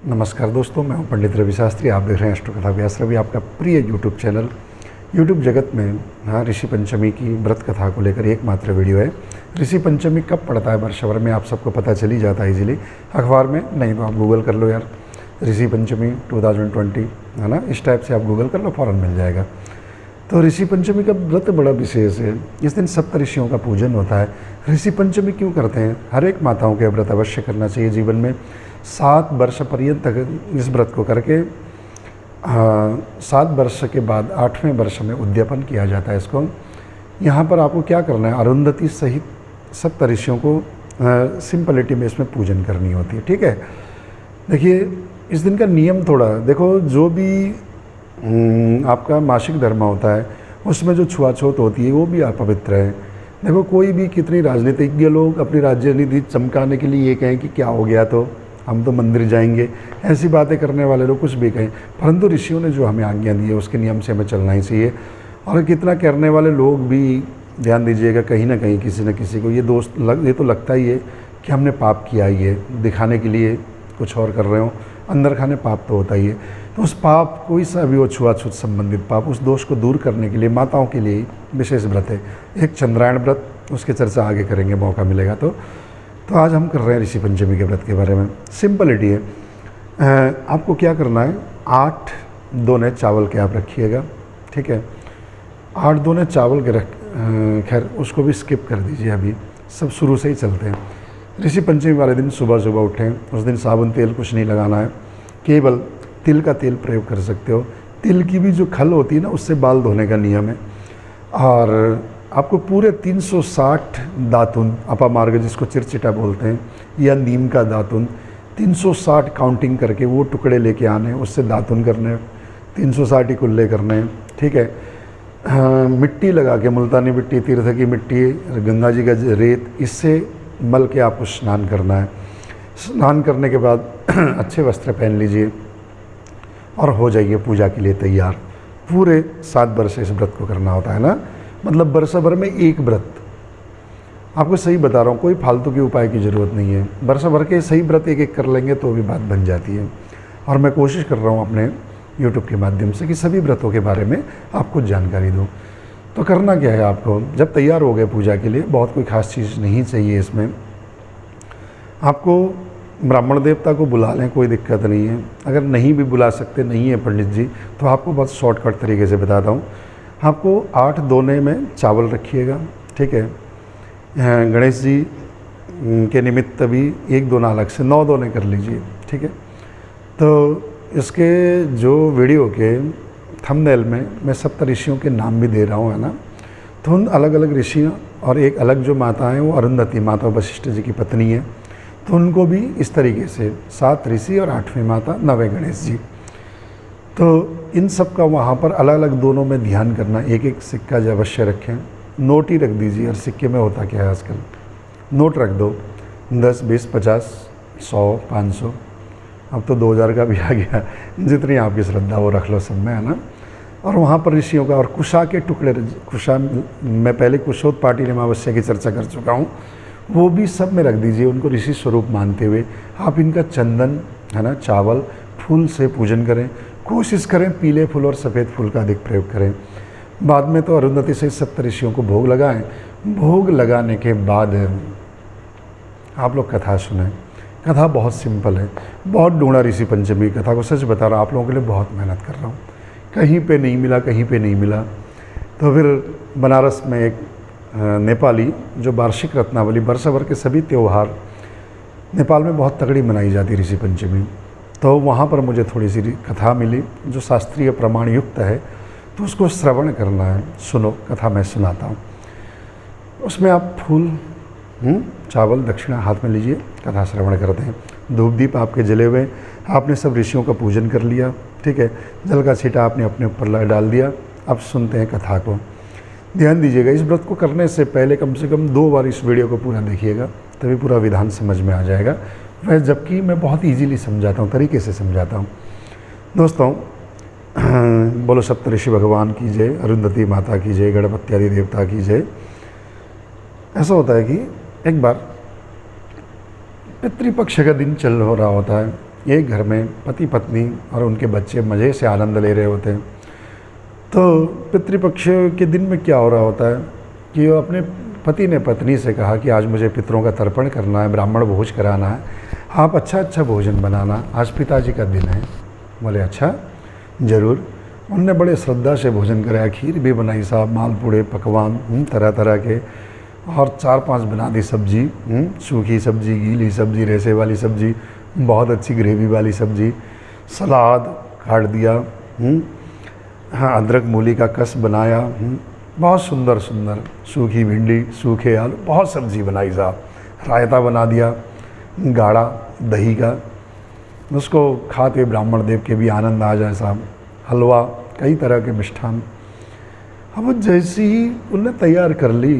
नमस्कार दोस्तों, मैं हूं पंडित रवि शास्त्री। आप देख रहे हैं एस्ट्रो कथा व्यास रवि, आपका प्रिय यूट्यूब चैनल। यूट्यूब जगत में ऋषि पंचमी की व्रत कथा को लेकर एकमात्र वीडियो है। ऋषि पंचमी कब पड़ता है वर्षभर में, आप सबको पता चल ही जाता है इजीली, अखबार में नहीं तो आप गूगल कर लो यार, ऋषि पंचमी 2020 है ना, इस टाइप से आप गूगल कर लो, फ़ौरन मिल जाएगा। तो ऋषि पंचमी का व्रत बड़ा विशेष है। इस दिन सप्त ऋषियों का पूजन होता है। ऋषि पंचमी क्यों करते हैं? हर एक माताओं के व्रत अवश्य करना चाहिए जीवन में। 7 वर्ष पर्यंत तक इस व्रत को करके 7 वर्ष के बाद 8वें वर्ष में उद्यापन किया जाता है इसको। यहाँ पर आपको क्या करना है, अरुंधति सहित सप्त ऋषियों को सिंपलिटी में इसमें पूजन करनी होती है। ठीक है, देखिए इस दिन का नियम थोड़ा देखो, जो भी आपका मासिक धर्म होता है उसमें जो छुआछूत होती है वो भी अपवित्र है। देखो कोई भी कितनी राजनीतिज्ञ लोग अपनी राजनीति चमकाने के लिए ये कहें कि क्या हो गया तो हम तो मंदिर जाएंगे, ऐसी बातें करने वाले लोग कुछ भी कहें, परंतु ऋषियों ने जो हमें आज्ञा दी है उसके नियम से हमें चलना ही चाहिए। और कितना करने वाले लोग भी ध्यान दीजिएगा, कहीं ना कहीं किसी न किसी को ये तो लगता ही है कि हमने पाप किया ही है, दिखाने के लिए कुछ और कर रहे हो, अंदर खाने पाप तो होता ही है। तो उस पाप, कोई सा भी वो छुआछूत संबंधित पाप, उस दोष को दूर करने के लिए माताओं के लिए विशेष व्रत है एक चंद्रायण व्रत। उसकी चर्चा आगे करेंगे, मौका मिलेगा तो आज हम कर रहे हैं ऋषि पंचमी के व्रत के बारे में। सिंपलिटी है, आपको क्या करना है, 8 दोने चावल के आप रखिएगा। ठीक है, 8 दोने चावल के खैर उसको भी स्किप कर दीजिए, अभी सब शुरू से ही चलते हैं। ऋषि पंचमी वाले दिन सुबह सुबह उठें, उस दिन साबुन तेल कुछ नहीं लगाना है, केवल तिल का तेल प्रयोग कर सकते हो। तिल की भी जो खल होती है ना, उससे बाल धोने का नियम है। और आपको पूरे 360 दातुन, अपामार्ग जिसको चिरचिटा बोलते हैं, या नीम का दातुन 360 काउंटिंग करके वो टुकड़े लेके आने, उससे दातुन करने, 360 ही कुल्ले करने। ठीक है, मिट्टी लगा के, मुल्तानी मिट्टी, तीर्थ की मिट्टी, गंगा जी का रेत, इससे मल के आपको स्नान करना है। स्नान करने के बाद अच्छे वस्त्र पहन लीजिए और हो जाइए पूजा के लिए तैयार। पूरे 7 वर्ष इस व्रत को करना होता है ना, मतलब वर्ष भर में एक व्रत। आपको सही बता रहा हूँ, कोई फालतू के उपाय की ज़रूरत नहीं है। वर्ष भर के सही व्रत एक एक कर लेंगे तो भी बात बन जाती है। और मैं कोशिश कर रहा हूँ अपने यूट्यूब के माध्यम से कि सभी व्रतों के बारे में आपको जानकारी दूँ। तो करना क्या है, आपको जब तैयार हो गए पूजा के लिए, बहुत कोई ख़ास चीज़ नहीं चाहिए इसमें। आपको ब्राह्मण देवता को बुला लें, कोई दिक्कत नहीं है। अगर नहीं भी बुला सकते, नहीं है पंडित जी, तो आपको बहुत शॉर्टकट तरीके से बताता हूँ। आपको 8 दोने में चावल रखिएगा। ठीक है, गणेश जी के निमित्त भी 1 दोना अलग से 9 दोने कर लीजिए। ठीक है, तो इसके जो वीडियो के थंबनेल में मैं सप्त ऋषियों के नाम भी दे रहा हूँ, है ना। तो उन अलग अलग ऋषियों और एक अलग जो माता है वो अरुंधति माता वशिष्ठ जी की पत्नी है, तो उनको भी इस तरीके से 7 ऋषि और 8वें माता, 9वें गणेश जी। तो इन सब का वहाँ पर अलग अलग दोनों में ध्यान करना। एक एक सिक्का जो अवश्य रखें, नोट ही रख दीजिए। और सिक्के में होता क्या है आजकल, नोट रख दो, 10, 20, 50, 100, 500, अब तो 2000 का भी आ गया। जितनी आपकी श्रद्धा वो रख लो सब में, है ना। और वहाँ पर ऋषियों का और कुशा के टुकड़े, कुशा मैं पहले कुशोत्पाटी अमावस्या की चर्चा कर चुका हूँ, वो भी सब में रख दीजिए, उनको ऋषि स्वरूप मानते हुए। आप इनका चंदन, है ना, चावल, फूल से पूजन करें। कोशिश करें पीले फूल और सफ़ेद फूल का अधिक प्रयोग करें। बाद में तो अरुंधति से सप्त ऋषियों को भोग लगाएं। भोग लगाने के बाद आप लोग कथा सुनें। कथा बहुत सिंपल है, बहुत ढूंढा ऋषि पंचमी कथा को, सच बता रहा हूँ, आप लोगों के लिए बहुत मेहनत कर रहा हूँ। कहीं पे नहीं मिला, कहीं पे नहीं मिला। तो फिर बनारस में एक नेपाली जो वार्षिक रत्नावली, वर्ष भर के सभी त्यौहार नेपाल में बहुत तगड़ी मनाई जाती है ऋषि पंचमी, तो वहाँ पर मुझे थोड़ी सी कथा मिली जो शास्त्रीय प्रमाण युक्त है, तो उसको श्रवण करना है। सुनो, कथा मैं सुनाता हूँ। उसमें आप फूल, चावल, दक्षिणा हाथ में लीजिए, कथा श्रवण करते हैं। धूप दीप आपके जले हुए, आपने सब ऋषियों का पूजन कर लिया। ठीक है, जल का छींटा आपने अपने ऊपर डाल दिया। अब सुनते हैं कथा को। ध्यान दीजिएगा, इस व्रत को करने से पहले कम से कम 2 बार इस वीडियो को पूरा देखिएगा, तभी पूरा विधान समझ में आ जाएगा। वह जबकि मैं बहुत इजीली समझाता हूँ, तरीके से समझाता हूँ। दोस्तों, बोलो सप्त ऋषि भगवान की जय, अरुंधति माता की जय, गणपति आदि देवता की जय। ऐसा होता है कि एक बार पितृपक्ष का दिन चल हो रहा होता है एक घर में पति पत्नी और उनके बच्चे मज़े से आनंद ले रहे होते हैं। तो पितृपक्ष के दिन में क्या हो रहा होता है कि वो अपने पति ने पत्नी से कहा कि आज मुझे पितरों का तर्पण करना है, ब्राह्मण भोज कराना है, आप अच्छा अच्छा भोजन बनाना, आज पिताजी का दिन है। बोले अच्छा ज़रूर। उनने बड़े श्रद्धा से भोजन कराया, खीर भी बनाई साहब, मालपूड़े पकवान तरह तरह के, और 4-5 बना दी सब्जी, सूखी सब्जी, गीली सब्जी, रेसे वाली सब्जी, बहुत अच्छी ग्रेवी वाली सब्जी, सलाद काट दिया, हाँ अदरक मूली का कस बनाया, बहुत सुंदर सुंदर, सूखी भिंडी, सूखे आलू, बहुत सब्जी बनाई साहब, रायता बना दिया गाढ़ा दही का, उसको खाते ब्राह्मण देव के भी आनंद आ जाए साहब, हलवा, कई तरह के मिष्ठान। अब जैसे ही उन्हें तैयार कर ली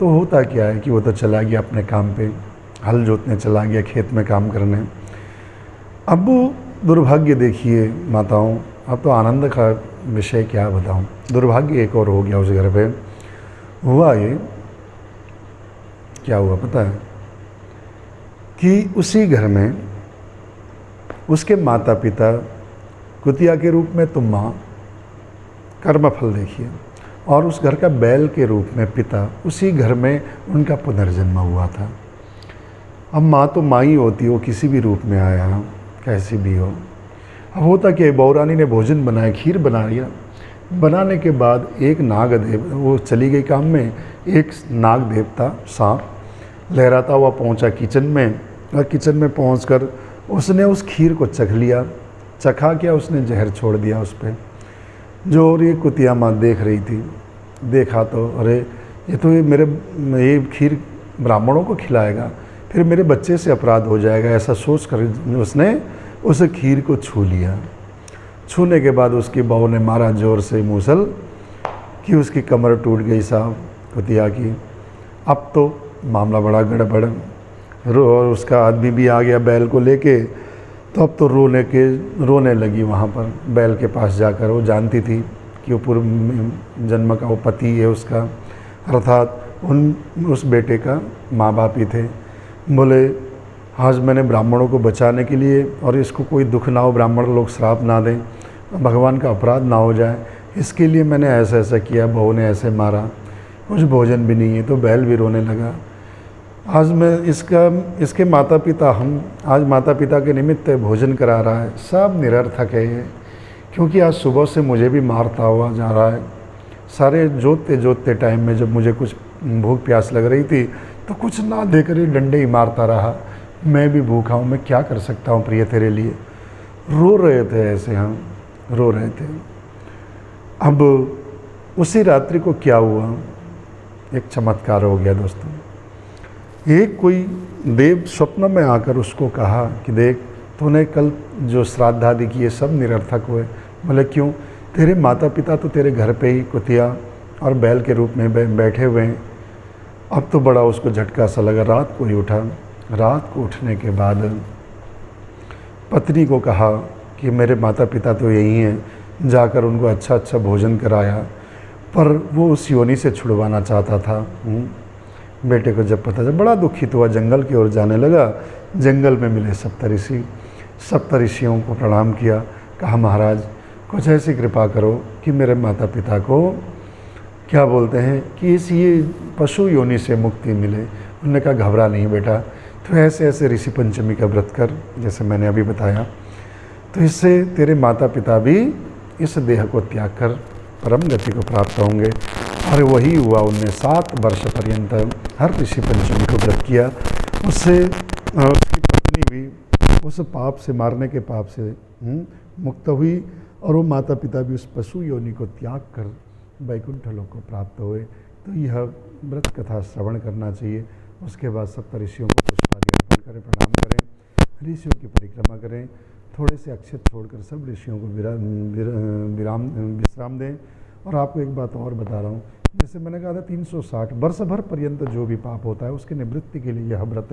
तो होता क्या है कि वो तो चला गया अपने काम पे, हल जोतने चला गया, खेत में काम करने। अब वो दुर्भाग्य देखिए माताओं, अब तो आनंद का विषय क्या बताऊं, दुर्भाग्य एक और हो गया उस घर पे। हुआ ये क्या हुआ पता है कि उसी घर में उसके माता पिता कुतिया के रूप में तो माँ, कर्मफल देखिए, और उस घर का बैल के रूप में पिता, उसी घर में उनका पुनर्जन्म हुआ था। अब माँ तो माँ ही होती हो, किसी भी रूप में आया कैसी भी हो। अब होता कि बहुरानी ने भोजन बनाया, खीर बना लिया, बनाने के बाद एक नाग देव, वो चली गई काम में, एक नाग देवता सांप लहराता हुआ पहुंचा किचन में, और किचन में पहुंचकर उसने उस खीर को चख लिया, चखा क्या उसने जहर छोड़ दिया उस पर। जो और ये कुतिया माँ देख रही थी, देखा तो अरे ये तो ये खीर ब्राह्मणों को खिलाएगा, फिर मेरे बच्चे से अपराध हो जाएगा, ऐसा सोच कर उसने उस खीर को छू लिया। छूने के बाद उसकी बहू ने मारा जोर से मूसल कि उसकी कमर टूट गई साहब कुतिया की। अब तो मामला बड़ा गड़बड़, और उसका आदमी भी आ गया बैल को लेके, तो अब तो रोने लगी वहाँ पर बैल के पास जाकर। वो जानती थी कि वो पूर्व जन्म का वो पति है उसका, अर्थात उस बेटे का माँ बाप ही थे। बोले आज मैंने ब्राह्मणों को बचाने के लिए, और इसको कोई दुख ना हो, ब्राह्मण लोग श्राप ना दें, भगवान का अपराध ना हो जाए, इसके लिए मैंने ऐसा ऐसा किया, बहू ने ऐसे मारा, कुछ भोजन भी नहीं है। तो बैल भी रोने लगा। आज मैं इसके माता पिता, हम आज माता पिता के निमित्त भोजन करा रहा है, सब निरर्थक है ये, क्योंकि आज सुबह से मुझे भी मारता हुआ जा रहा है। सारे जोतते टाइम में जब मुझे कुछ भूख प्यास लग रही थी तो कुछ ना देकर ही डंडे ही मारता रहा। मैं भी भूखा हूँ, मैं क्या कर सकता हूँ प्रिय तेरे लिए। रो रहे थे ऐसे, हम रो रहे थे। अब उसी रात्रि को क्या हुआ, एक चमत्कार हो गया दोस्तों। एक कोई देव स्वप्न में आकर उसको कहा कि देख तूने कल जो श्राद्ध आदि किए सब निरर्थक हुए। बोले क्यों? तेरे माता पिता तो तेरे घर पे ही कुतिया और बैल के रूप में बैठे हुए हैं। अब तो बड़ा उसको झटका सा लगा। रात को ही उठा। रात को उठने के बाद पत्नी को कहा कि मेरे माता पिता तो यही हैं, जाकर उनको अच्छा अच्छा भोजन कराया, पर वो उस योनि से छुड़वाना चाहता था। बेटे को जब पता चला बड़ा दुखित हुआ, जंगल की ओर जाने लगा। जंगल में मिले सप्तऋषि। सप्तऋषियों को प्रणाम किया, कहा महाराज कुछ ऐसी कृपा करो कि मेरे माता पिता को क्या बोलते हैं कि इस ये पशु योनि से मुक्ति मिले। उन्होंने कहा घबरा नहीं बेटा, तो ऐसे ऐसे ऋषि पंचमी का व्रत कर जैसे मैंने अभी बताया, तो इससे तेरे माता पिता भी इस देह को त्याग कर परम गति को प्राप्त होंगे। और वही हुआ। उनने 7 वर्ष पर्यंत हर ऋषि पंचमी को व्रत किया। उससे उसकी पत्नी भी उस पाप से, मारने के पाप से मुक्त हुई, और वो माता पिता भी उस पशु योनि को त्याग कर वैकुंठ लोक को प्राप्त हुए। तो यह व्रत कथा श्रवण करना चाहिए। उसके बाद सप्तऋषियों को पुष्पादि अर्पण करें, प्रणाम करें, ऋषियों की परिक्रमा करें, थोड़े से अक्षत छोड़कर सब ऋषियों को विश्राम दें। और आपको एक बात और बता रहा हूँ, जैसे मैंने कहा था 360 वर्ष भर पर्यंत जो भी पाप होता है उसके निवृत्ति के लिए यह व्रत